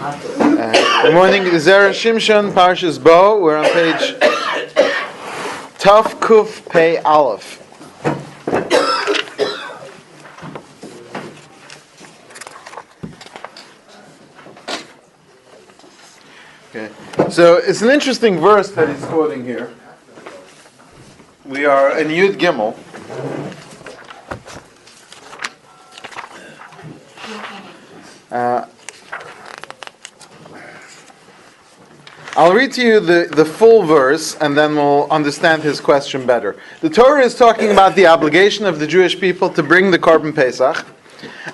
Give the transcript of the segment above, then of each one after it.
Good morning, Zera Shimshon, Parshas Bo. We're on page Taf Kuf Pei Aleph. Okay, so it's an interesting verse that he's quoting here. We are in Yud Gimel. I'll read to you the full verse and then we'll understand his question better. The Torah is talking about the obligation of the Jewish people to bring the Korban Pesach.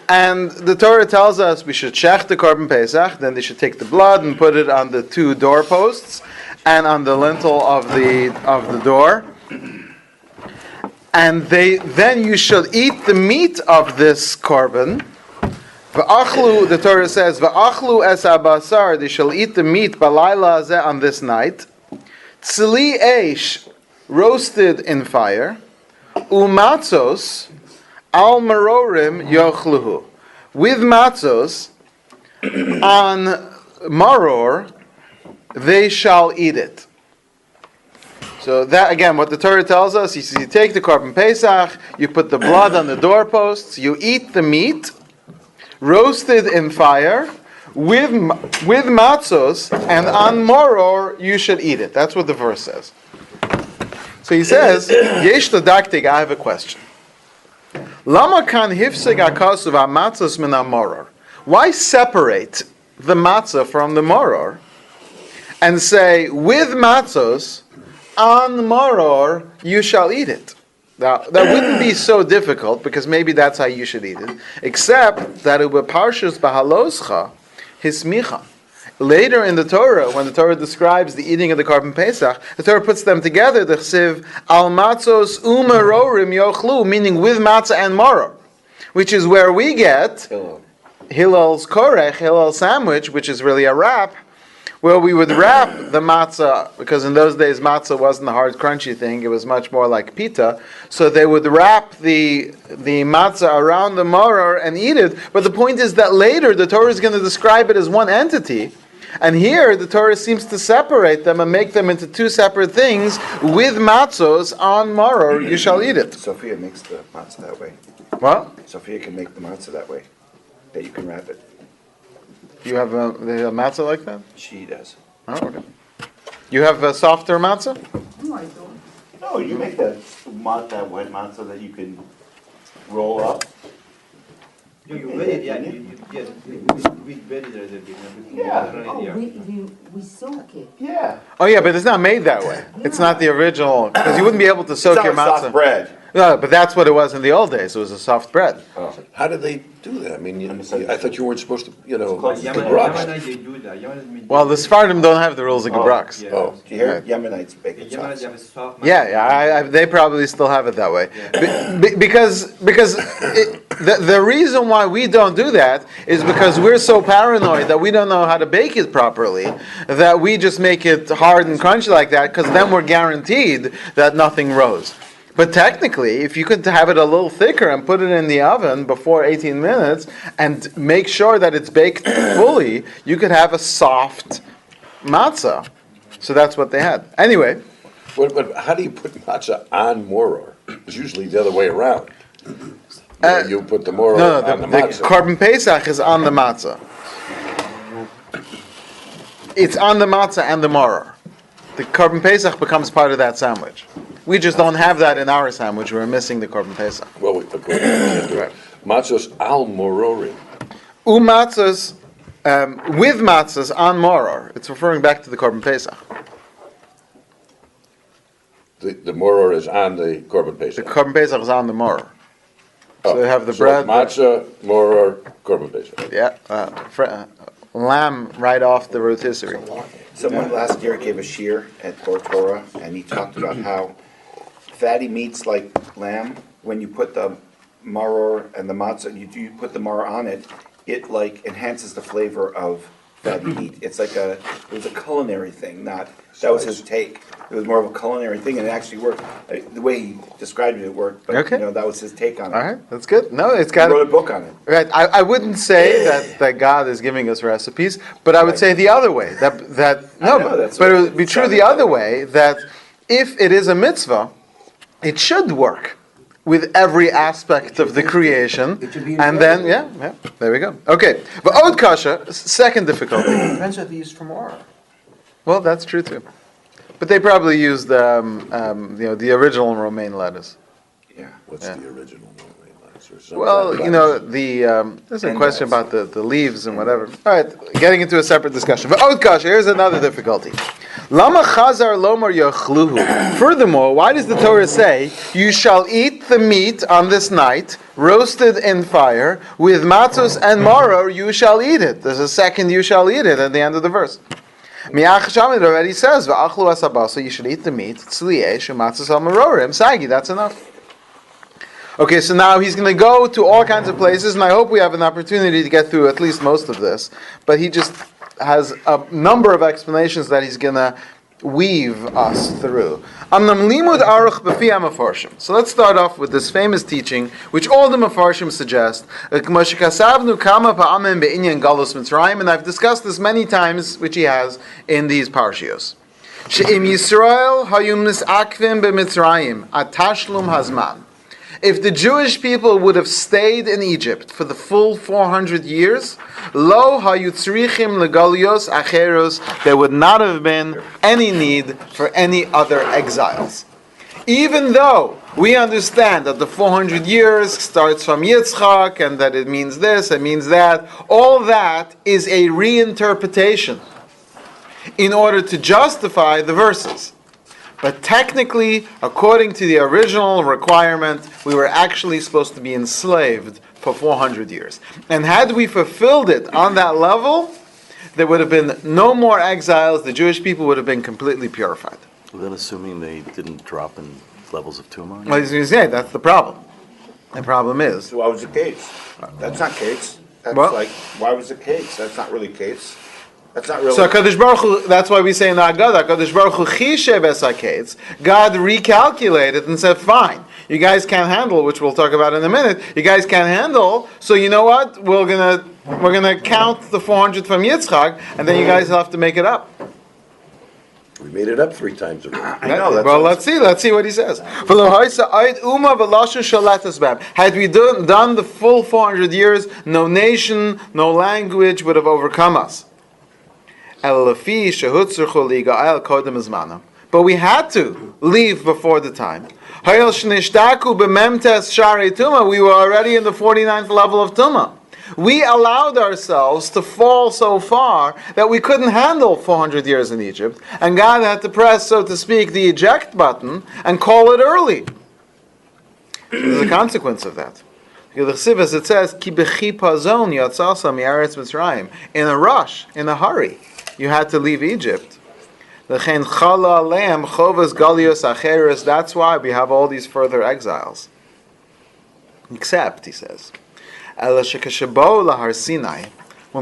And the Torah tells us we should shech the Korban Pesach, then they should take the blood and put it on the two doorposts and on the lintel of the door. And then you should eat the meat of this Korban. V'achlu, the Torah says, V'achlu es abasar, they shall eat the meat balayla hazeh on this night. Tzli eish, roasted in fire. Umatzos, al marorim yochluhu. With matzos, on maror, they shall eat it. So that, again, what the Torah tells us, he says, you take the Korban Pesach, you put the blood on the doorposts, you eat the meat, roasted in fire, with matzos, and on moror you should eat it. That's what the verse says. So he says, Yesh ladaktig, I have a question. Lama kan hifseg akasuv matzos min moror? Why separate the matzah from the moror and say, with matzos, on moror you shall eat it? Now, that wouldn't be so difficult, because maybe that's how you should eat it, except that it would parshas b'haloscha hismicha. Later in the Torah, when the Torah describes the eating of the Korban Pesach, the Torah puts them together, the chsiv al matzos umarorim yochlu, meaning with matzah and maror, which is where we get Hillel's korech, Hillel's sandwich, which is really a wrap, where we would wrap the matzah, because in those days matzah wasn't a hard crunchy thing, it was much more like pita, so they would wrap the matzah around the maror and eat it, but the point is that later the Torah is going to describe it as one entity, and here the Torah seems to separate them and make them into two separate things. With matzos on maror you shall eat it. Sophia makes the matzah that way. What? Sophia can make the matzah that way, that you can wrap it. You have a matzah like that? She does. Oh, okay. You have a softer matzah? No, I don't. No, you make that white matzah that you can roll up. You very, yeah, yes, we very Yeah. Oh, we soak it. Yeah. Oh yeah, but it's not made that way. It's not the original, because you wouldn't be able to soak It's your not matzah. soft bread. No, but that's what it was in the old days. It was a soft bread. Oh. How did they do that? I mean, I thought you weren't supposed to, close. gebrocks. they do that. Well, the Sephardim don't have the rules of gebrocks. Yeah. Oh, Do you hear Right. Yemenites bake The it Yemenites soft? have a soft Yeah, they probably still have it that way. Because the reason why we don't do that is because we're so paranoid that we don't know how to bake it properly, that we just make it hard and crunchy like that, because then we're guaranteed that nothing rose. But technically, if you could have it a little thicker and put it in the oven before 18 minutes and make sure that it's baked fully, you could have a soft matzah. So that's what they had. Anyway, but how do you put matzah on moror? It's usually the other way around. You put the moror no, on the the matzah. Korban Pesach is on the matzah. It's on the matzah and the maror. The Korban Pesach becomes part of that sandwich. We just don't have that in our sandwich. We're missing the Korban Pesach. Well, right. Matzos al mororim. Umatzos, with matzahs on maror. It's referring back to the Korban Pesach. The moror is on the Korban The Pesach. Korban Pesach is on the maror. Oh, So they have the so bread. matzah, moror, Korban Pesach. Yeah, lamb right off the rotisserie. Someone last year gave a shiur at Torah, and he talked about how fatty meats like lamb, when you put the maror and the matzah, you put the maror on it, it like enhances the flavor of fatty meat. It was a culinary thing, that was his take. It was more of a culinary thing, and it actually worked. The way he described it, it worked, but Okay. that was his take on it. All right, that's good. No, it's He got wrote a book on it. Right. I wouldn't say that God is giving us recipes, but I would say the other way. But it would be true the other way, that if it is a mitzvah, it should work with every aspect of the creation. It should be And then, yeah, there we go. Okay. But Od Kasha, second difficulty. Depends if they use from Aura. Well, that's true too. But they probably used the original romaine lettuce. Yeah. What's Yeah. the original romaine lettuce? Or some Well, kind of there's a question about the leaves and whatever. All right, getting into a separate discussion. But Odkash, here's another difficulty. Lama chazar lomar yochluhu. Furthermore, why does the Torah say, you shall eat the meat on this night, roasted in fire, with matzos and maror, you shall eat it. There's a second, you shall eat it, at the end of the verse. Miach Shamid already says, "Va'achlu asabasa." You should eat the meat. Tzliesh umatzas al marorim. Sagi. That's enough. Okay, so now he's going to go to all kinds of places, and I hope we have an opportunity to get through at least most of this. But he just has a number of explanations that he's going to weave us through. So let's start off with this famous teaching, which all the Mefarshim suggest. And I've discussed this many times, which he has in these parshios. If the Jewish people would have stayed in Egypt for the full 400 years, lo hayutzrichim legalios acheros, there would not have been any need for any other exiles. Even though we understand that the 400 years starts from Yitzchak and that it means this, it means that, all that is a reinterpretation in order to justify the verses. But technically, according to the original requirement, we were actually supposed to be enslaved for 400 years. And had we fulfilled it on that level, there would have been no more exiles. The Jewish people would have been completely purified. Well, then assuming they didn't drop in levels of tumor? Well, as you say, that's the problem. The problem is... So why was it cakes? That's not cakes. That's What? why was it cakes? That's not really cakes. That's not really... So HaKadosh Baruch Hu, that's why we say in the Haggadah, HaKadosh Baruch Hu chishev es haketz. God recalculated and said, fine, you guys can't handle, which we'll talk about in a minute, you guys can't handle, so you know what? We're gonna count the 400 from Yitzchak, and then you guys will have to make it up. We made it up 3 times already. I know. That's Well, let's see what he says. Had we done the full 400 years, no nation, no language would have overcome us. But we had to leave before the time. We were already in the 49th level of Tumah. We allowed ourselves to fall so far that we couldn't handle 400 years in Egypt, and God had to press, so to speak, the eject button and call it early. There's a consequence of that. As it says, in a rush, in a hurry, you had to leave Egypt. That's why we have all these further exiles. Except, he says, when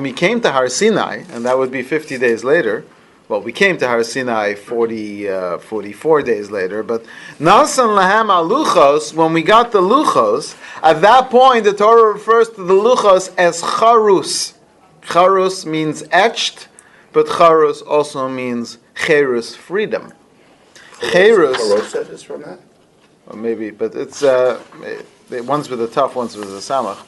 we came to Har Sinai, and that would be 50 days later, well, we came to Har Sinai 44 days later, but Nasan Lahem Aluchos, when we got the Luchos, at that point the Torah refers to the Luchos as Charus. Charus means etched, but Charus also means Cherus, freedom. Cherus. Charoset is from that? Or maybe, but it's one's with a tough, one's with a samach,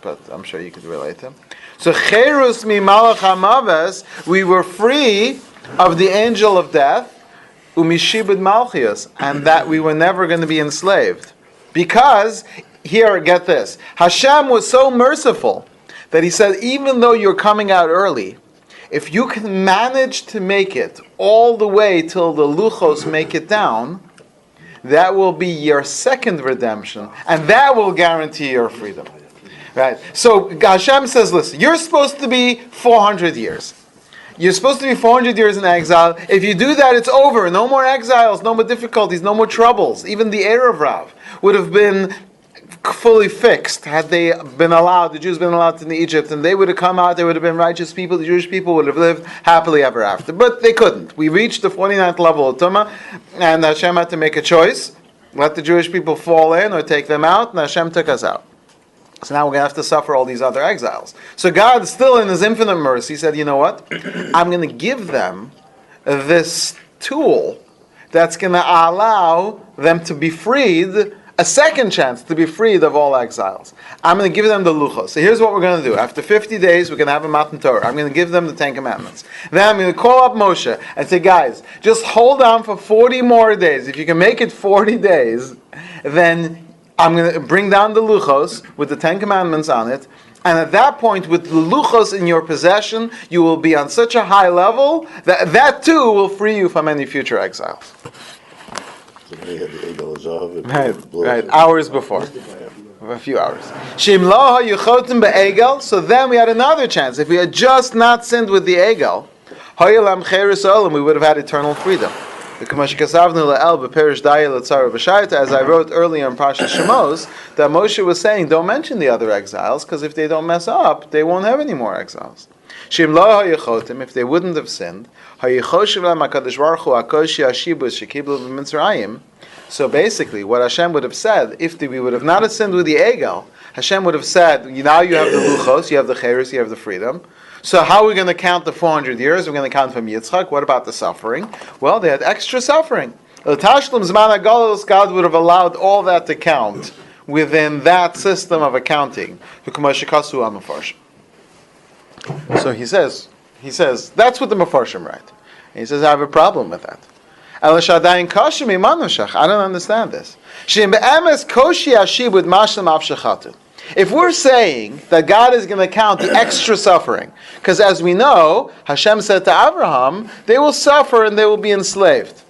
but I'm sure you could relate to. So Cherus mi malach hamaves, we were free of the angel of death, umishibud malchius, and that we were never going to be enslaved, because here, get this, Hashem was so merciful that He said, even though you're coming out early, if you can manage to make it all the way till the luchos make it down, that will be your second redemption, and that will guarantee your freedom. Right? So Hashem says, listen, you're supposed to be 400 years. You're supposed to be 400 years in exile. If you do that, it's over. No more exiles, no more difficulties, no more troubles. Even the Erev Rav would have been fully fixed, had they been allowed, the Jews been allowed to Egypt, and they would have come out, they would have been righteous people, the Jewish people would have lived happily ever after. But they couldn't. We reached the 49th level of Tumah, and Hashem had to make a choice. Let the Jewish people fall in or take them out, and Hashem took us out. So now we're going to have to suffer all these other exiles. So God, still in His infinite mercy, said, you know what? I'm going to give them this tool that's going to allow them to be freed, a second chance to be freed of all exiles. I'm going to give them the luchos. So here's what we're going to do. After 50 days, we're going to have a Matan Torah. I'm going to give them the 10 Commandments. Then I'm going to call up Moshe and say, guys, just hold on for 40 more days. If you can make it 40 days, then I'm going to bring down the luchos with the 10 Commandments on it. And at that point, with the luchos in your possession, you will be on such a high level that that too will free you from any future exiles. Right, hours before. A few hours. So then we had another chance. If we had just not sinned with the egel, we would have had eternal freedom. As I wrote earlier in Parashat Shemos, that Moshe was saying, don't mention the other exiles, because if they don't mess up, they won't have any more exiles. If they wouldn't have sinned, so basically, what Hashem would have said, if we would have not sinned with the egel, Hashem would have said, now you have the luchos, you have the cheres, you have the freedom. So how are we going to count the 400 years? We're going to count from Yitzchak. What about the suffering? Well, they had extra suffering. God would have allowed all that to count within that system of accounting. So he says, that's what the Mefarshim write. And he says, I have a problem with that. I don't understand this. If we're saying that God is going to count the extra suffering, because as we know, Hashem said to Abraham, they will suffer and they will be enslaved.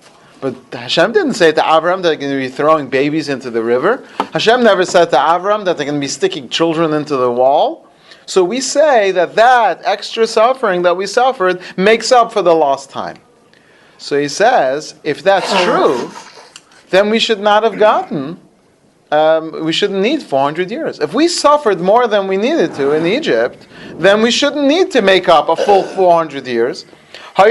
But Hashem didn't say to Abraham that they're going to be throwing babies into the river. Hashem never said to Abraham that they're going to be sticking children into the wall. So we say that extra suffering that we suffered makes up for the lost time. So he says, if that's true, then we should not have gotten, we shouldn't need 400 years. If we suffered more than we needed to in Egypt, then we shouldn't need to make up a full 400 years. If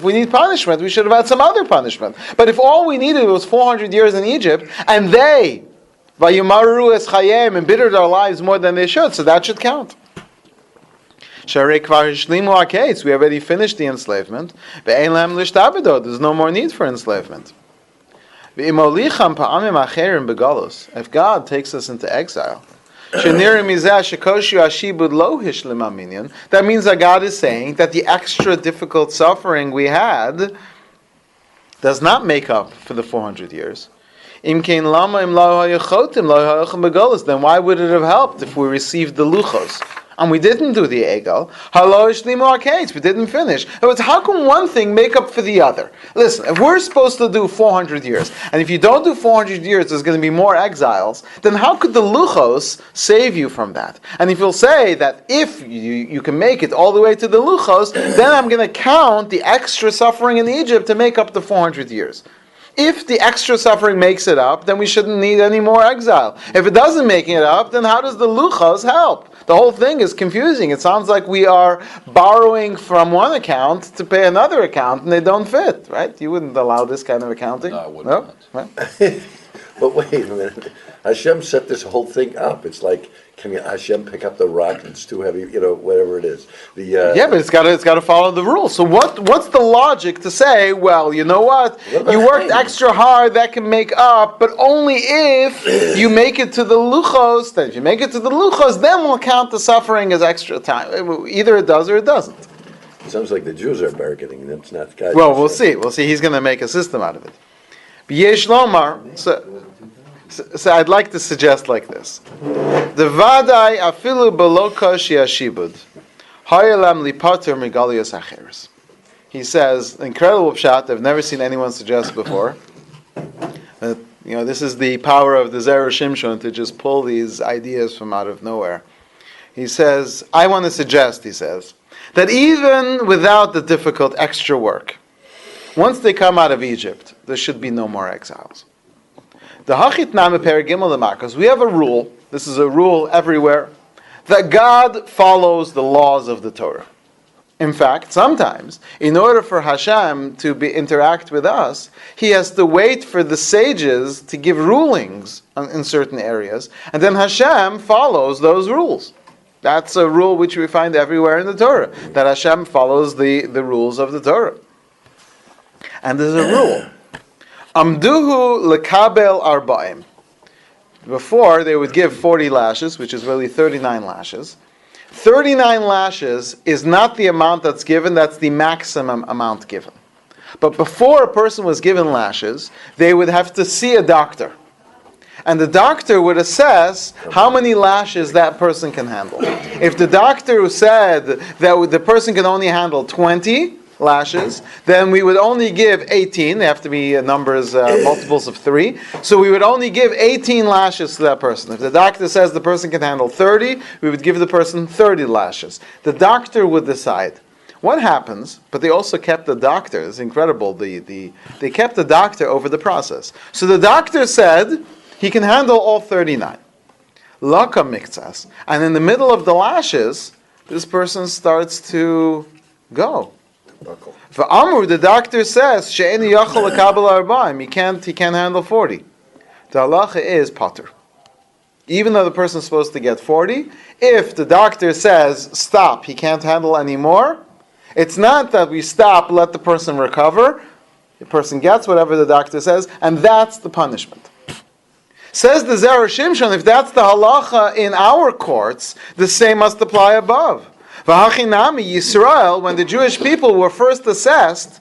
we need punishment, we should have had some other punishment. But if all we needed was 400 years in Egypt, and they, embittered our lives more than they should, so that should count. We already finished the enslavement. There's no more need for enslavement. If God takes us into exile, that means that God is saying that the extra difficult suffering we had does not make up for the 400 years. Then why would it have helped if we received the luchos? And we didn't do the egel. We didn't finish. How can one thing make up for the other? Listen, if we're supposed to do 400 years, and if you don't do 400 years, there's going to be more exiles, then how could the luchos save you from that? And if you'll say that if you can make it all the way to the luchos, then I'm going to count the extra suffering in Egypt to make up the 400 years. If the extra suffering makes it up, then we shouldn't need any more exile. If it doesn't make it up, then how does the luchos help? The whole thing is confusing. It sounds like we are borrowing from one account to pay another account, and they don't fit, right? You wouldn't allow this kind of accounting? No, I wouldn't. No? Right? But wait a minute. Hashem set this whole thing up. It's like, can Hashem pick up the rock? It's too heavy, whatever it is. Yeah, but it's got to follow the rules. So what's the logic to say, well, you know what? You worked extra hard, that can make up, but only if you make it to the luchos. Then if you make it to the luchos, then we'll count the suffering as extra time. Either it does or it doesn't. It sounds like the Jews are bargaining, and it's not God. Well, we'll see. He's going to make a system out of it. Yesh Lomar. So I'd like to suggest like this: the vadai afilu below koshi ashibud hayalam lipater megalios acheres. He says, incredible pshat I've never seen anyone suggest before. This is the power of the Zera Shimshon to just pull these ideas from out of nowhere. He says, I want to suggest, he says, that even without the difficult extra work, once they come out of Egypt, there should be no more exiles. The hachit name perigimel lemakos. We have a rule. This is a rule everywhere that God follows the laws of the Torah. In fact, sometimes, in order for Hashem to interact with us, He has to wait for the sages to give rulings in certain areas, and then Hashem follows those rules. That's a rule which we find everywhere in the Torah, that Hashem follows the rules of the Torah. And there's a rule. Amduhu lekabel arba'im. Before, they would give 40 lashes, which is really 39 lashes. 39 lashes is not the amount that's given, that's the maximum amount given. But before a person was given lashes, they would have to see a doctor. And the doctor would assess how many lashes that person can handle. If the doctor said that the person can only handle 20 lashes, then we would only give 18. They have to be numbers, multiples of 3. So we would only give 18 lashes to that person. If the doctor says the person can handle 30, we would give the person 30 lashes. The doctor would decide. What happens, but they also kept the doctor, it's incredible, they kept the doctor over the process. So the doctor said he can handle all 39. Laka miktsas. And in the middle of the lashes, this person starts to go. For Amr, the doctor says, She'eni yachal lekabel arba'im, he can't handle 40. The halacha is pater. Even though the person is supposed to get 40, if the doctor says, stop, he can't handle anymore, it's not that we stop, let the person recover. The person gets whatever the doctor says, and that's the punishment. Says the Zera Shimshon, if that's the halacha in our courts, the same must apply above. V'hachinami Yisrael, when the Jewish people were first assessed,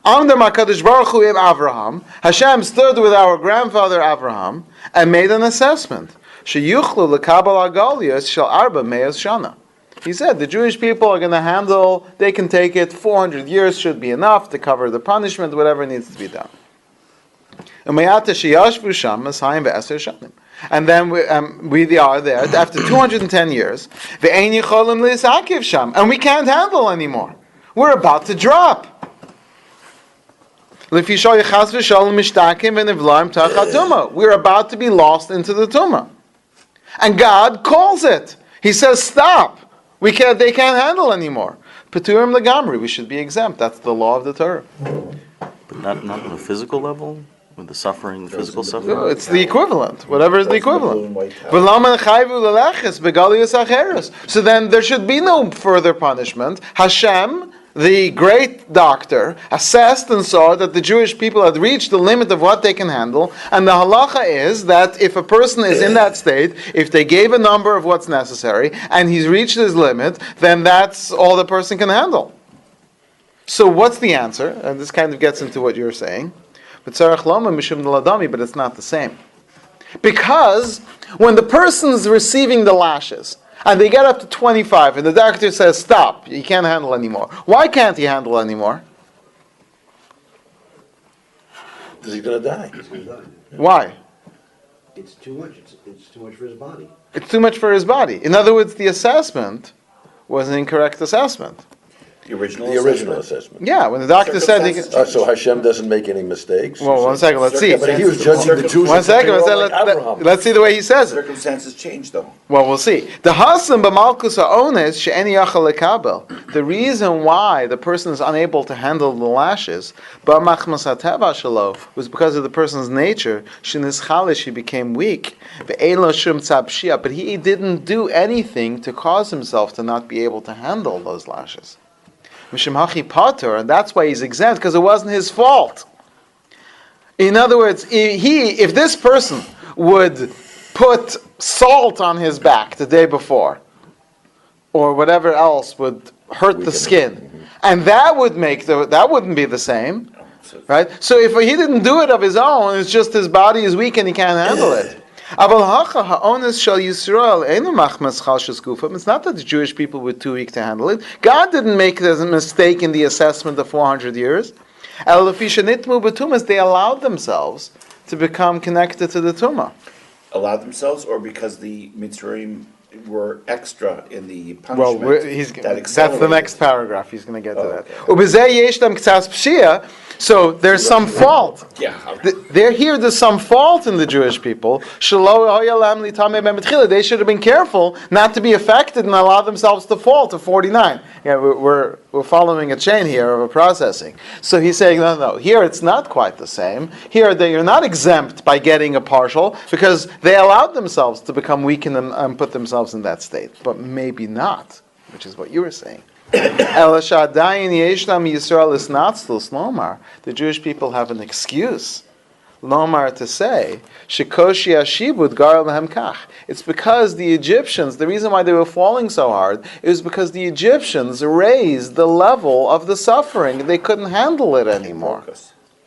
under HaKadosh Baruch Hu im Avraham, Hashem stood with our grandfather Avraham and made an assessment. Sheyuchlu lekabel agalias shel arba me'as shana. He said the Jewish people are going to handle, they can take it, 400 years should be enough to cover the punishment, whatever needs to be done. And then we are there after 210 years, and we can't handle anymore. We're about to drop. We're about to be lost into the tumah. And God calls it. He says, stop. They can't handle anymore. Peturim legamri, we should be exempt. That's the law of the Torah. But not on a physical level? With the suffering, the physical suffering? No, it's the equivalent. Whatever is the equivalent. So then there should be no further punishment. Hashem, the great doctor, assessed and saw that the Jewish people had reached the limit of what they can handle, and the halacha is that if a person is in that state, if they gave a number of what's necessary, and he's reached his limit, then that's all the person can handle. So what's the answer? And this kind of gets into what you're saying. But it's not the same. Because when the person's receiving the lashes, and they get up to 25, and the doctor says, stop, you can't handle anymore. Why can't he handle anymore? Because he's going to die. Why? It's too much. It's too much for his body. It's too much for his body. In other words, the assessment was an incorrect assessment. The original assessment. Yeah, when the doctor said... He can, so Hashem doesn't make any mistakes? well, one second, let's see. But he was judging the Jews. 1 second, let's see the way he says it. Circumstances change, though. Well, we'll see. The Hasan b'malkus ha'ones she'eni yachal lekabel. The reason why the person is unable to handle the lashes, b'machmas hateva shelo, was because of the person's nature. Shenischalish, he became weak. Ve'elo shum tzabshia, but he didn't do anything to cause himself to not be able to handle those lashes. And that's why he's exempt, because it wasn't his fault. In other words, if this person would put salt on his back the day before, or whatever else would hurt the skin, and that wouldn't be the same, right? So if he didn't do it of his own, it's just his body is weak and he can't handle it. It's not that the Jewish people were too weak to handle it. God didn't make a mistake in the assessment of 400 years. They allowed themselves to become connected to the Tumah. Allowed themselves, or because the Mitzrayim were extra in the Well, punishment. that's the next paragraph. He's going to get to that. okay. Ubezeh yesh lam k'tzas pshia. So there's some fault. Yeah. There's some fault in the Jewish people. They should have been careful not to be affected and allow themselves to fall to 49. Yeah, we're following a chain here of a processing. So he's saying, no. Here it's not quite the same. Here you're not exempt by getting a partial because they allowed themselves to become weakened and put themselves in that state. But maybe not, which is what you were saying. The Jewish people have an excuse, lomar, to say, it's because the Egyptians, the reason why they were falling so hard is because the Egyptians raised the level of the suffering. They couldn't handle it anymore.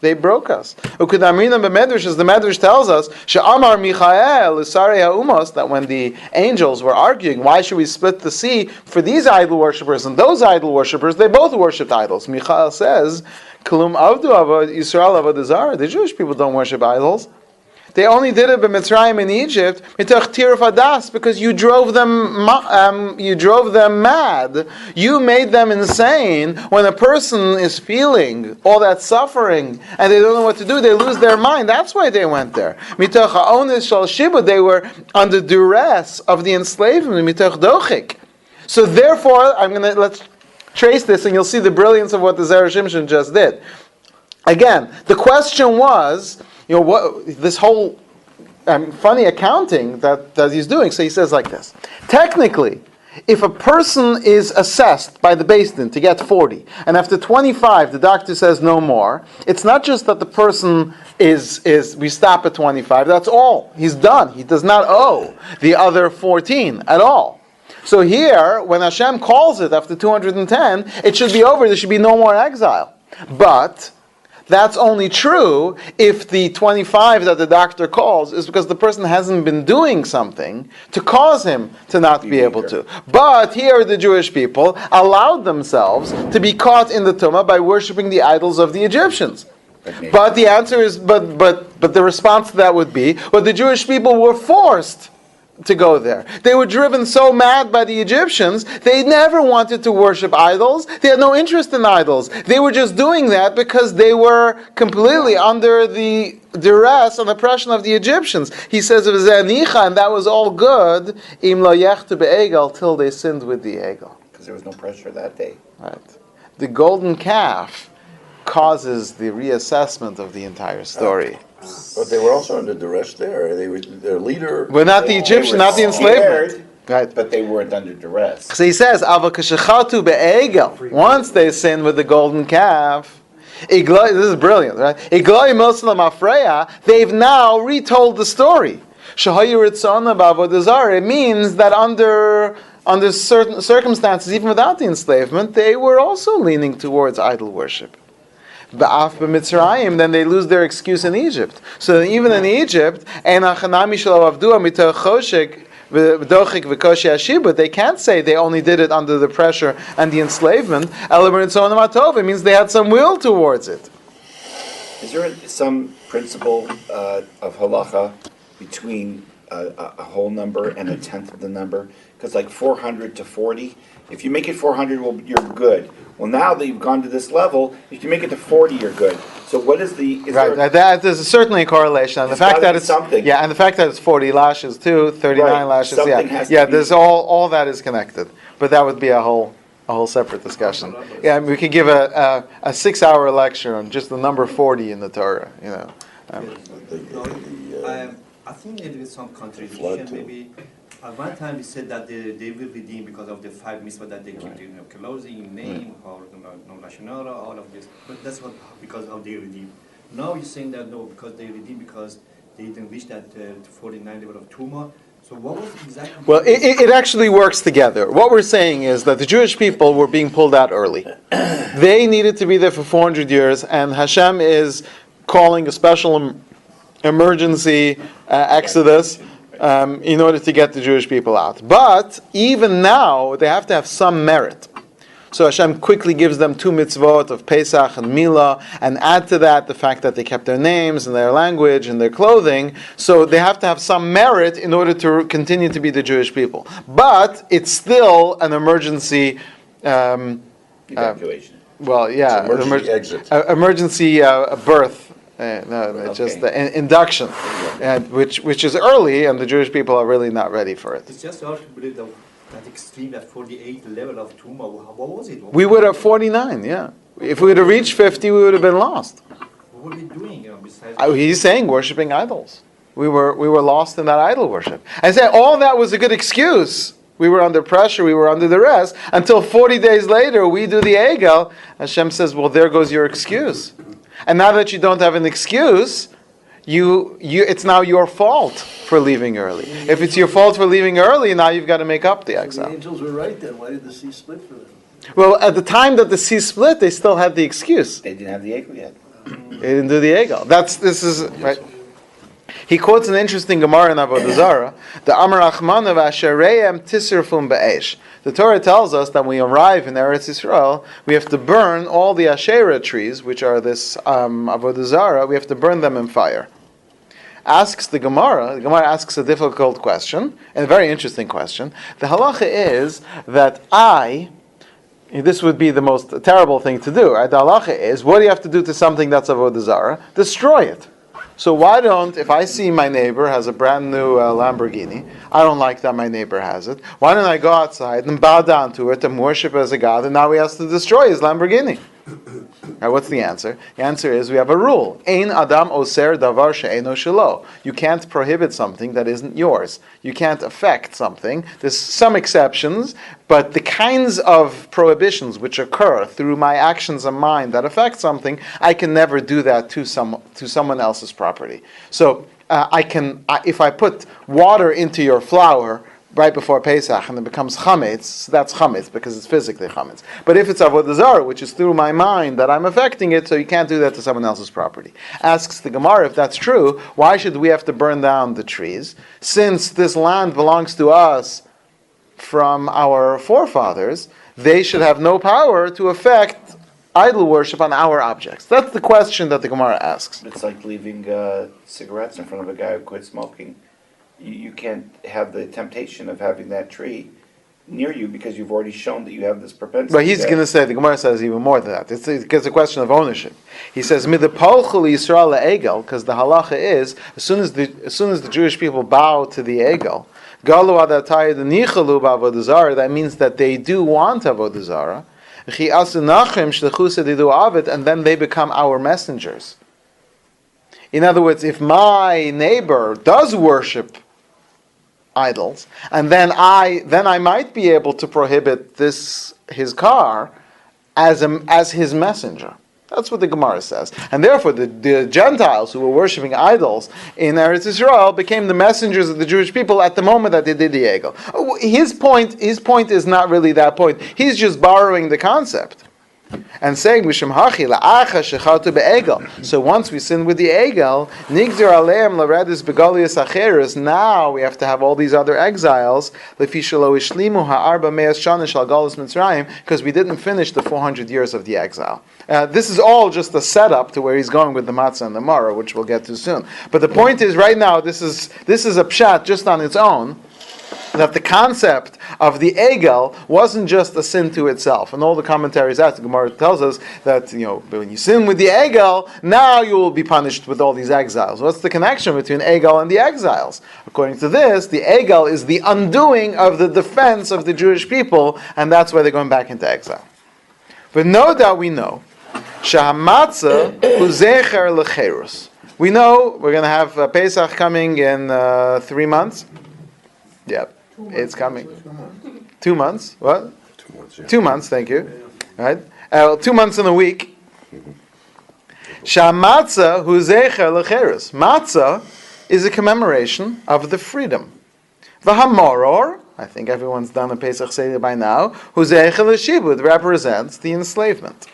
They broke us. Ukudamrina b'medrash, as the Medrash tells us, she'amar Michael l'sarei ha'umos, that when the angels were arguing, why should we split the sea for these idol worshippers and those idol worshippers, they both worshipped idols. Michael says, Kulum avdu avad Yisrael avodah zara. The Jewish people don't worship idols. They only did it b'Mitzrayim in Egypt mitoch tiruf hadas, because you drove them mad. You made them insane. When a person is feeling all that suffering and they don't know what to do, they lose their mind. That's why they went there. Mitoch ha'onis shal shibud, they were under duress of the enslavement. Mitoch dochik. So therefore, let's trace this, and you'll see the brilliance of what the Zera Shimshon just did. Again, the question was, what this whole funny accounting that he's doing. So he says like this: technically, if a person is assessed by the Beis Din to get 40, and after 25 the doctor says no more, it's not just that the person is we stop at 25. That's all. He's done. He does not owe the other 14 at all. So here, when Hashem calls it after 210, it should be over. There should be no more exile. But that's only true if the 25 that the doctor calls is because the person hasn't been doing something to cause him to not be able to. But here the Jewish people allowed themselves to be caught in the Tumah by worshiping the idols of the Egyptians. But the answer is, but the response to that would be, well, the Jewish people were forced to go there. They were driven so mad by the Egyptians, they never wanted to worship idols. They had no interest in idols. They were just doing that because they were completely under the duress and oppression of the Egyptians. He says, and that was all good, im lo yechtu be'egel, till they sinned with the egel. Because there was no pressure that day. Right. The golden calf causes the reassessment of the entire story. But they were also under duress there. Their leader. But not the Egyptian, not the enslavement. Right. But they weren't under duress. So he says, once they sin with the golden calf, this is brilliant, right? They've now retold the story. It means that under certain circumstances, even without the enslavement, they were also leaning towards idol worship. Then they lose their excuse in Egypt. So even in Egypt, but they can't say they only did it under the pressure and the enslavement. It means they had some will towards it. Is there some principle of halacha between a whole number and a tenth of the number? Because like 400 to 40, if you make it 400, well, you're good. Well, now that you've gone to this level, if you make it to 40, you're good. So what is the... There's certainly a correlation. And the fact that it's something. Yeah, and the fact that it's 40 lashes too, 39 lashes. There's all that is connected. But that would be a whole separate discussion. Yeah, we could give a 6-hour lecture on just the number 40 in the Torah. I think there is some contradiction. Maybe at one time we said that they will redeem because of the 5 mitzvot that they keep, closing, name, or no national, all of this. But that's not because of they redeem. Now you're saying that no, because they redeem because they didn't reach that 49 level of tumah. So what was exactly? Well, it actually works together. What we're saying is that the Jewish people were being pulled out early. They needed to be there for 400 years, and Hashem is calling a special emergency exodus in order to get the Jewish people out. But even now, they have to have some merit. So Hashem quickly gives them 2 mitzvot of Pesach and Milah, and add to that the fact that they kept their names and their language and their clothing. So they have to have some merit in order to continue to be the Jewish people. But it's still an emergency. Evacuation. Well, yeah, Emergency exit. Emergency birth. No, it's just the induction, which is early, and the Jewish people are really not ready for it. It's just hard to believe that extreme, that 48 level of tumor. What was it? We would have 49, yeah. If we would have reached 50, we would have been lost. What were we doing, besides? He's saying worshiping idols. We were lost in that idol worship. I say all that was a good excuse. We were under pressure, we were under duress, until 40 days later we do the Egel. Hashem says, well, there goes your excuse. And now that you don't have an excuse, it's now your fault for leaving early. If it's your fault for leaving early, now you've got to make up the The exile. angels were right then. Why did the sea split for them? Well, at the time that the sea split, they still had the excuse. They didn't have the egel yet. They didn't do the Egel. This is right. He quotes an interesting Gemara in Avodah Zarah. The Amar Achmanav Ashereim Tisrufum Be'esh. The Torah tells us that when we arrive in Eretz Yisrael, we have to burn all the Asherah trees, which are this Avodah Zarah. We have to burn them in fire. Asks the Gemara asks a difficult question, and a very interesting question. The halacha is that this would be the most terrible thing to do. Right? The halacha is, what do you have to do to something that's Avodah Zarah? Destroy it. So why don't, if I see my neighbor has a brand new Lamborghini, I don't like that my neighbor has it, why don't I go outside and bow down to it and worship as a god, and now he has to destroy his Lamborghini? Now, what's the answer? The answer is we have a rule. Ein adam oser davar she'eino shelo. You can't prohibit something that isn't yours. You can't affect something. There's some exceptions, but the kinds of prohibitions which occur through my actions of mine that affect something, I can never do that to someone else's property. So if I put water into your flour right before Pesach and it becomes chametz, that's chametz because it's physically chametz. But if it's avodah zarah, which is through my mind that I'm affecting it, so you can't do that to someone else's property. Asks the Gemara, if that's true, why should we have to burn down the trees? Since this land belongs to us from our forefathers, they should have no power to affect idol worship on our objects. That's the question that the Gemara asks. It's like leaving cigarettes in front of a guy who quit smoking. You can't have the temptation of having that tree near you because you've already shown that you have this propensity. But he's going to say, the Gemara says even more than that. It's a question of ownership. He says, "Midapolchul Yisrael le'egel," because the halacha is, as soon as the Jewish people bow to the egel, galu adatay the nichalu b'avodah zarah, that means that they do want avodah zarah. And then they become our messengers. In other words, if my neighbor does worship idols, and then I might be able to prohibit his car as his messenger. That's what the Gemara says. And therefore, the Gentiles who were worshiping idols in Eretz Yisrael became the messengers of the Jewish people at the moment that they did the Egel. His point is not really that point. He's just borrowing the concept and saying, "Mishum hachi la'acha shechatu be'egel." So once we sin with the egel, nigzir aleim laredis begalias acheres. Now we have to have all these other exiles. Lefi shelo ishlimu ha'arba me'as shana shal galus Mitzrayim, because we didn't finish the 400 years of the exile. This is all just a setup to where he's going with the matzah and the maror, which we'll get to soon. But the point is, right now, this is a pshat just on its own, that the concept of the egel wasn't just a sin to itself. And all the commentaries ask, the Gemara tells us that, when you sin with the egel, now you will be punished with all these exiles. What's the connection between egel and the exiles? According to this, the egel is the undoing of the defense of the Jewish people, and that's why they're going back into exile. But no doubt we know, Shahamatzah huzecher lecherus. We know we're going to have Pesach coming in 3 months. Yep. It's coming. 2 months. What? 2 months. Yeah. 2 months. Thank you. Right. 2 months in a week. Shamatzah huzecher lecherus. Matzah is a commemoration of the freedom. V'hamoror, I think everyone's done a Pesach Seder by now. Huzecher leshibud represents the enslavement.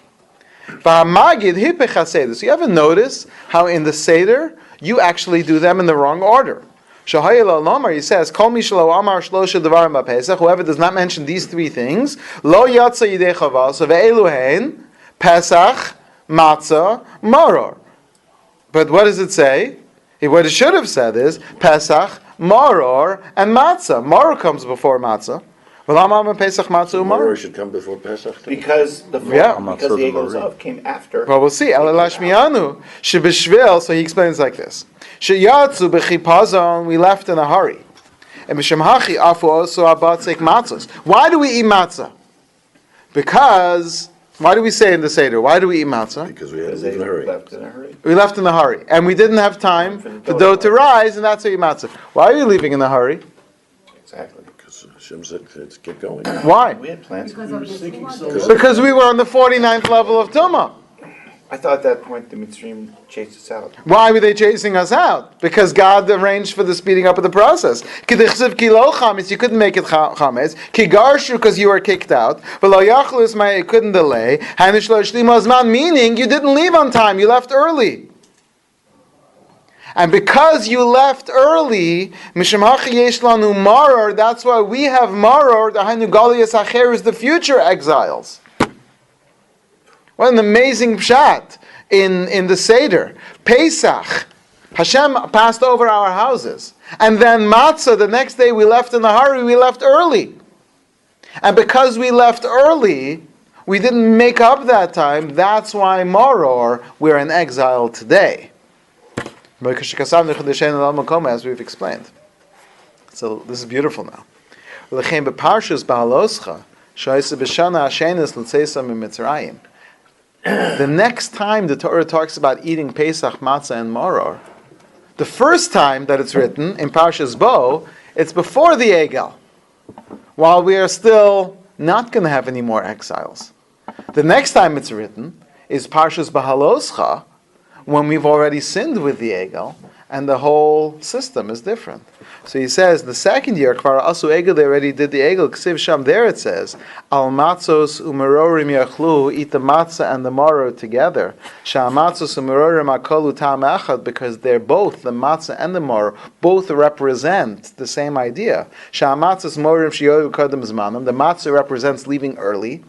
V'hamagid hipech haseder. So you ever notice how in the Seder you actually do them in the wrong order? Shahayel Lomar, he says, Kol Mishlo Amar Shlosha Devarim BaPesach, whoever does not mention these three things, Lo Yatsa Yidei Chaval, so Ve'elu Hein, Pesach, Matzah, Maror. But what does it say? What it should have said is, Pesach, Maror, and Matzah. Maror comes before Matzah. Pesach, Matzah, Tomorrow Maror. should come before Pesach. Because the Yeah. Eagles of came after. Well, we'll see. Elelashmianu, Shebishvil, so he explains like this. Sheyatzu b'chipazon, we left in a hurry. And b'shemhachi afu also abatzek matzos. Why do we eat matzah? Because, why do we say in the Seder, why do we eat matzah? Because we had to Because leave they in a hurry. left in a hurry. We left in a hurry. And we didn't have time for dough to rise, and that's why we eat matzah. Why are you leaving in a hurry? Exactly. Because Hashem said, let's get going. Why? We had plans. Because of the thinking Torah. so- Because we were on the 49th level of Tumah. I thought at that point the Mitzrayim chased us out. Why were they chasing us out? Because God arranged for the speeding up of the process. K'dichsiv ki lo chametz, you couldn't make it chametz. Ki garshu, because you were kicked out. V'lo yachlus ma, you couldn't delay. Hanish lo shlima zman, meaning you didn't leave on time, you left early. And because you left early, mishum hachi yesh lanu maror, that's why we have maror, the hainu galiyas acher is the future exiles. What an amazing pshat in the Seder. Pesach, Hashem passed over our houses. And then Matzah, the next day we left in a hurry, we left early. And because we left early, we didn't make up that time. That's why Maror, we're in exile today. As we've explained. So this is beautiful now. The next time the Torah talks about eating Pesach, Matzah, and Maror, the first time that it's written in Parshas Bo, it's before the Egel, while we are still not going to have any more exiles. The next time it's written is Parshas Bahaloscha, when we've already sinned with the Egel, and the whole system is different. So he says, the second year, Kvar Asu Egel, they already did the Egel, Ksiv Sham, there it says, Al Matzos umerorim yachlu, eat the matzah and the maror together. Sha Matzos umerorim akolu tam echad, because they're both, the matzah and the maror, both represent the same idea. Sha Matzos morim shiyoyu kodem zmanam, the matzah represents leaving early.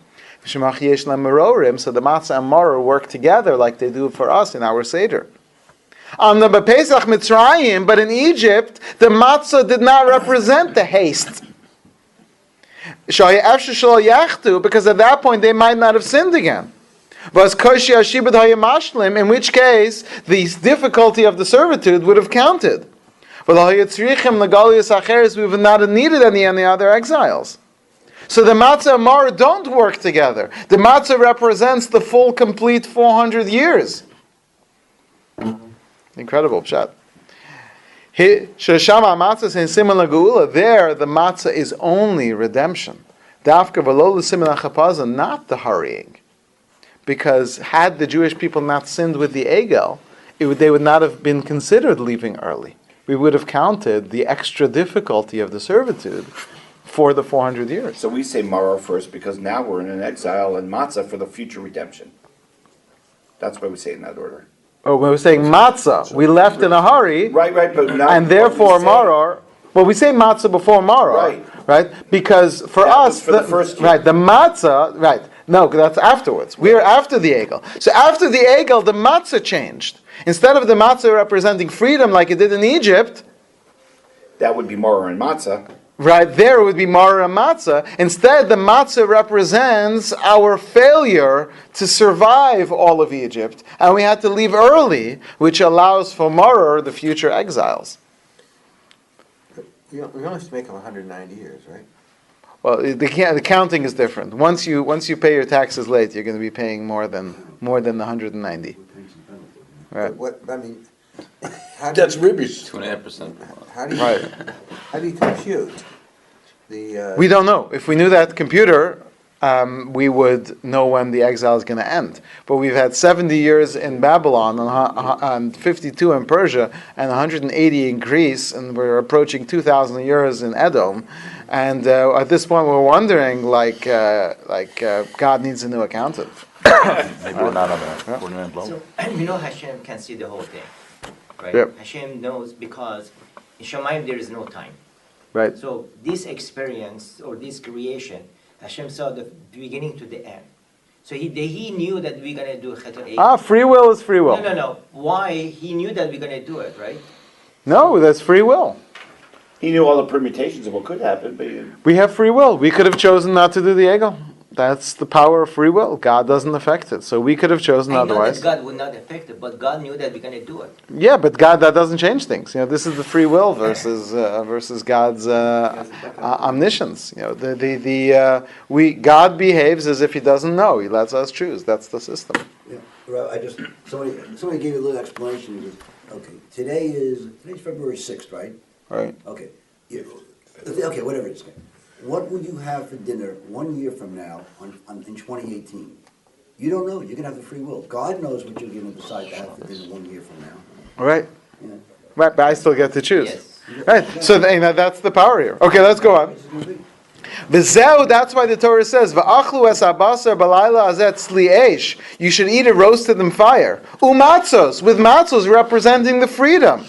So the matzah and maror work together like they do for us in our Seder. On the Pesach Mitzrayim, but in Egypt, the matzah did not represent the haste. Because at that point they might not have sinned again. In which case, the difficulty of the servitude would have counted. We would not have needed any other exiles. So the matzah and maror don't work together. The matzah represents the full, complete 400 years. Incredible pshat. There, the matzah is only redemption. Not the hurrying. Because had the Jewish people not sinned with the Egel, they would not have been considered leaving early. We would have counted the extra difficulty of the servitude for the 400 years. So we say Maror first because now we're in an exile and Matzah for the future redemption. That's why we say it in that order. Oh, when we're saying matzah, we left in a hurry, Right, but now... and therefore maror. Well, we say matzah before maror, right? Because for us, for the first year. right, the matzah, right? No, that's afterwards. We are after the Egel. So after the Egel, the matzah changed. Instead of the matzah representing freedom like it did in Egypt, That would be Maror and Matzah. right there it would be maror and matzah. Instead, the matzah represents our failure to survive all of Egypt, and we had to leave early, which allows for maror, the future exiles. We only have to make them 190 years, right? Well, the counting is different. Once you pay your taxes late, you're going to be paying more than the 190. Right. What, I mean, how do That's ribbies. 2.5%. how do you, Right. how do you compute the, We don't know. If we knew that computer, we would know when the exile is going to end. But we've had 70 years in Babylon, and 52 in Persia, and 180 in Greece, and we're approaching 2,000 years in Edom. And at this point, we're wondering, God needs a new accountant. Maybe we're not on the 49th level. So, Hashem can see the whole thing, right? Yep. Hashem knows because In Shemayim there is no time. Right. So this experience or this creation, Hashem saw the beginning to the end. So he knew that we're going to do Chet al Free will is free will. No. Why? He knew that we're going to do it, right? No, that's free will. He knew all the permutations of what could happen, but We have free will. We could have chosen not to do the egel. That's the power of free will. God doesn't affect it. So we could have chosen I know otherwise. that God would not affect it, but God knew that we're going to do it. Yeah, but God, that doesn't change things. This is the free will versus God's omniscience. God behaves as if He doesn't know. He lets us choose. That's the system. Yeah, Rabbi, somebody gave you a little explanation. He goes, okay, today's February 6th, right? Right. Okay. Okay, whatever it is. What will you have for dinner 1 year from now in 2018? You don't know. You're going to have the free will. God knows what you're going to decide to have for dinner 1 year from now. Right. Yeah. Right, but I still get to choose. Yes. Right. So that's the power here. Okay, let's go on. V'zeu, that's why the Torah says, "V'achlu es habasar b'layla azet tzli eish." You should eat it roasted in fire. Umatzos, with matzos representing the freedom.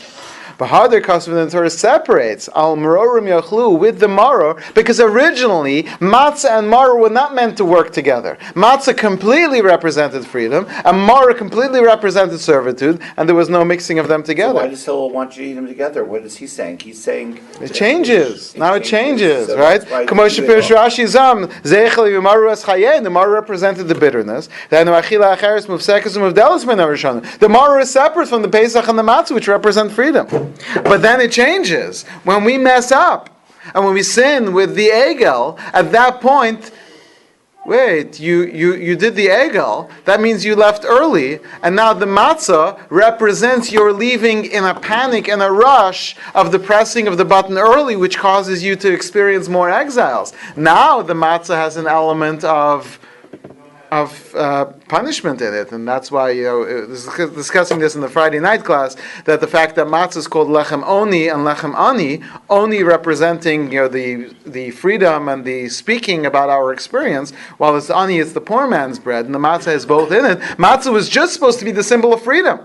But harder custom in the Torah separates al marorim yachlu with the maror, because originally matzah and maror were not meant to work together. Matzah completely represented freedom, and maror completely represented servitude, and there was no mixing of them so together. why does Hillel want you to eat them together? What is he saying? He's saying It changes. Now it changes, So right? that's why Kamoshe you do it. Pirish Rashi Zam, Zeichel Yumaru Es Chayein, the Maru represented the bitterness. Then Achila Acheres Muvsekes Muvdelis Min Arishon. The Maru is separate from the Pesach and the Matzah, which represent freedom. But then it changes. When we mess up, and when we sin with the Egel, at that point, wait, you did the egel, that means you left early, and now the matzah represents your leaving in a panic and a rush of the pressing of the button early, which causes you to experience more exiles. Now the matzah has an element of punishment in it, and that's why discussing this in the Friday night class, that the fact that matzah is called lechem oni and lechem ani, oni representing the freedom and the speaking about our experience, while it's ani, it's the poor man's bread, and the matzah is both in it. Matzah was just supposed to be the symbol of freedom,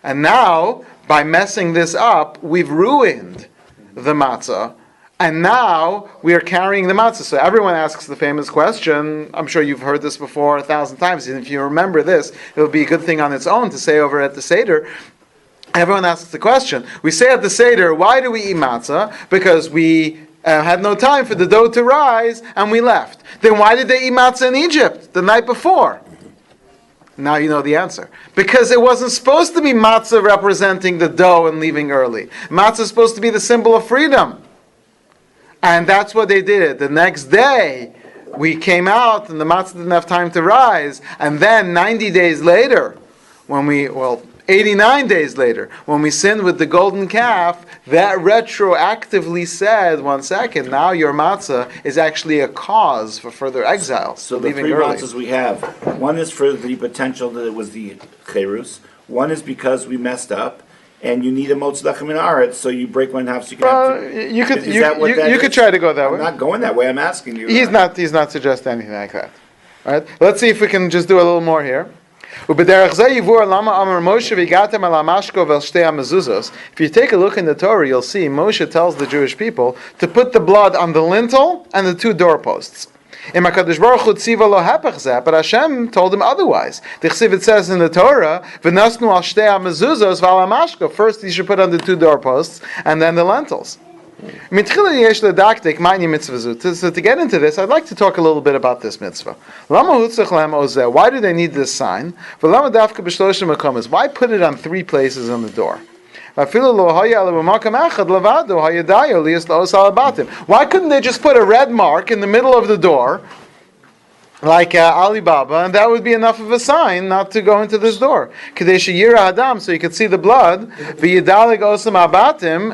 and now by messing this up, we've ruined the matzah. And now we are carrying the matzah. So everyone asks the famous question. I'm sure you've heard this before 1,000 times. And if you remember this, it'll be a good thing on its own to say over at the Seder. Everyone asks the question. We say at the Seder, why do we eat matzah? Because we had no time for the dough to rise and we left. Then why did they eat matzah in Egypt the night before? Now you know the answer. Because it wasn't supposed to be matzah representing the dough and leaving early. Matzah is supposed to be the symbol of freedom. And that's what they did. The next day, we came out and the matzah didn't have time to rise. And then 90 days later, 89 days later, when we sinned with the golden calf, that retroactively said, 1 second, now your matzah is actually a cause for further exiles. So the leaving three early. matzahs we have, one is for the potential that it was the cherus, one is because we messed up, and you need a motz lechem in aretz, so you break one in half so you can have two. You could Is that what that you could is? try to go that I'm way. not going that way, I'm asking you. He's not suggesting anything like that. All right? Let's see if we can just do a little more here. If you take a look in the Torah, you'll see Moshe tells the Jewish people to put the blood on the lintel and the two doorposts. But Hashem told him otherwise. The Chsiv says in the Torah, first you should put on the two doorposts and then the lentils. So to get into this, I'd like to talk a little bit about this mitzvah. Why do they need this sign? Why put it on 3 places on the door? Why couldn't they just put a red mark in the middle of the door, like Alibaba, and that would be enough of a sign not to go into this door? So you could see the blood,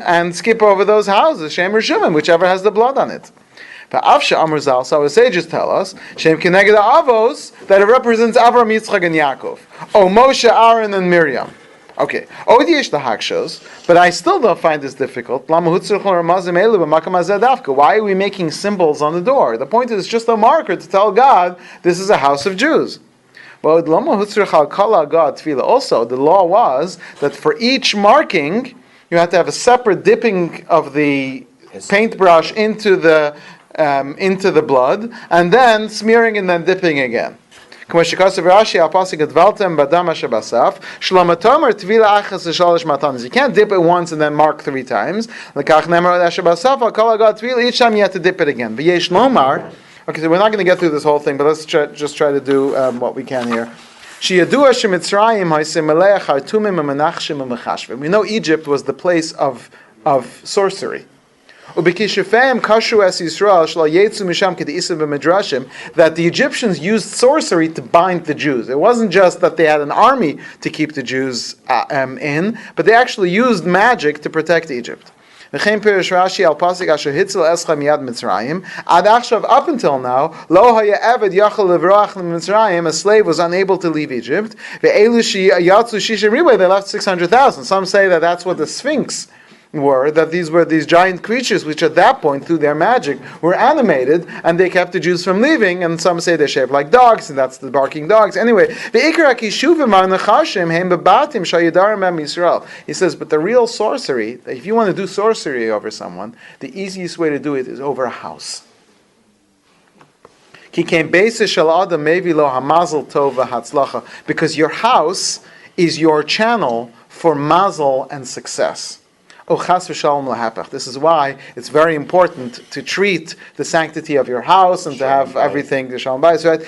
and skip over those houses, Shem or Shumim, whichever has the blood on it. So our sages tell us, Shem Keneged Avos, that it represents Avram, Yitzchak, and Yaakov. O Moshe, Aaron, and Miriam. Okay, Odiesh the Hakshos, but I still don't find this difficult. Why are we making symbols on the door? The point is it's just a marker to tell God this is a house of Jews. Also, the law was that for each marking, you had to have a separate dipping of the paintbrush into the blood, and then smearing and then dipping again. You can't dip it once and then mark 3 times. Each time you have to dip it again. Okay, so we're not going to get through this whole thing, but let's just try to do what we can here. We know Egypt was the place of sorcery. That the Egyptians used sorcery to bind the Jews. It wasn't just that they had an army to keep the Jews in, but they actually used magic to protect Egypt. Up until now, a slave was unable to leave Egypt. They left 600,000. Some say that that's what the Sphinx were, that these were these giant creatures which at that point, through their magic, were animated, and they kept the Jews from leaving, and some say they're shaped like dogs, and that's the barking dogs. Anyway, he says, but the real sorcery, if you want to do sorcery over someone, the easiest way to do it is over a house. Because your house is your channel for mazel and success. This is why it's very important to treat the sanctity of your house and to have everything the shalom bayis, right?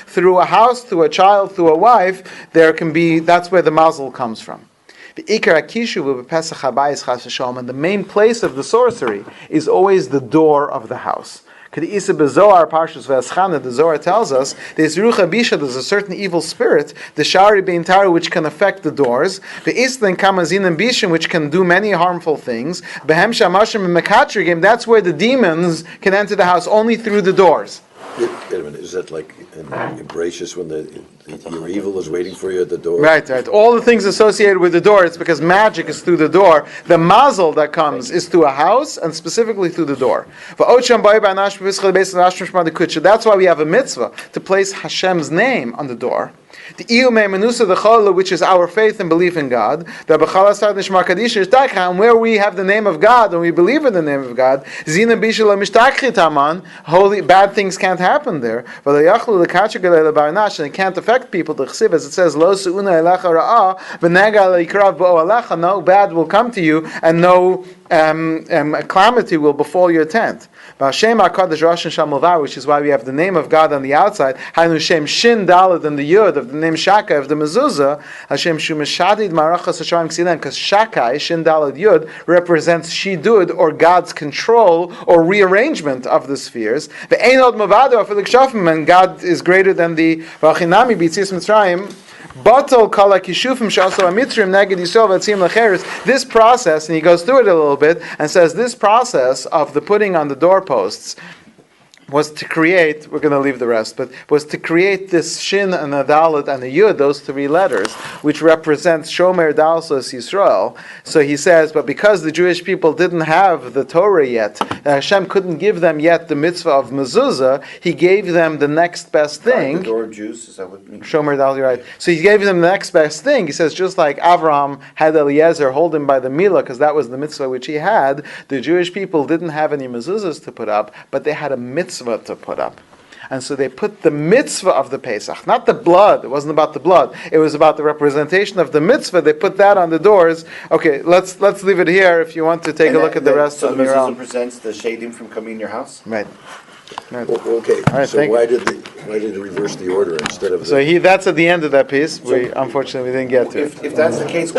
Through a house, through a child, through a wife, that's where the mazel comes from. And the main place of the sorcery is always the door of the house. The Zohar tells us there's a certain evil spirit, the Shari Bein Tara, which can affect the doors, the Islan Kamazin Bishim, which can do many harmful things. That's where the demons can enter the house, only through the doors. Wait a minute, is that like in Bereshis when your evil is waiting for you at the door? Right. All the things associated with the door, it's because magic is through the door. The mazel that comes is through a house, and specifically through the door. That's why we have a mitzvah, to place Hashem's name on the door. The which is our faith and belief in God, and where we have the name of God and we believe in the name of God, holy bad things can't happen there. And it can't affect people. As it says, no bad will come to you, and no calamity will befall your tent. Which is why we have the name of God on the outside. Shem Shin Daled and the Yud of the name Shaka of the mezuzah. Hashem Shumashadid Marachas Hashem Ksilan, because Shaka Shin Daled Yud represents Shidud, or God's control or rearrangement of the spheres. The Einod Mavado Afilik Shafim, and God is greater than the Vachinami B'Tzis Mitzrayim. This process, and he goes through it a little bit and says this process of the putting on the doorposts was to create, we're going to leave the rest, but was to create this Shin and a Dalet and a Yud, those 3 letters, which represents Shomer Dalsos Yisrael. So he says, but because the Jewish people didn't have the Torah yet, Hashem couldn't give them yet the mitzvah of mezuzah, he gave them the next best thing. The door of Jews, is that what it means? Shomer Dalet, right. So he gave them the next best thing. He says, just like Avraham had Eliezer hold him by the milah, because that was the mitzvah which he had, the Jewish people didn't have any mezuzahs to put up, but they had a mitzvah to put up. And so they put the mitzvah of the Pesach, not the blood. It wasn't about the blood. It was about the representation of the mitzvah. They put that on the doors. Okay, let's leave it here if you want to take a look at the rest of the mural. So the mezuzah presents the shadim from coming in your house? Right. Okay, right, so why did they reverse the order instead of So that's at the end of that piece. Unfortunately we didn't get to it. If that's the case,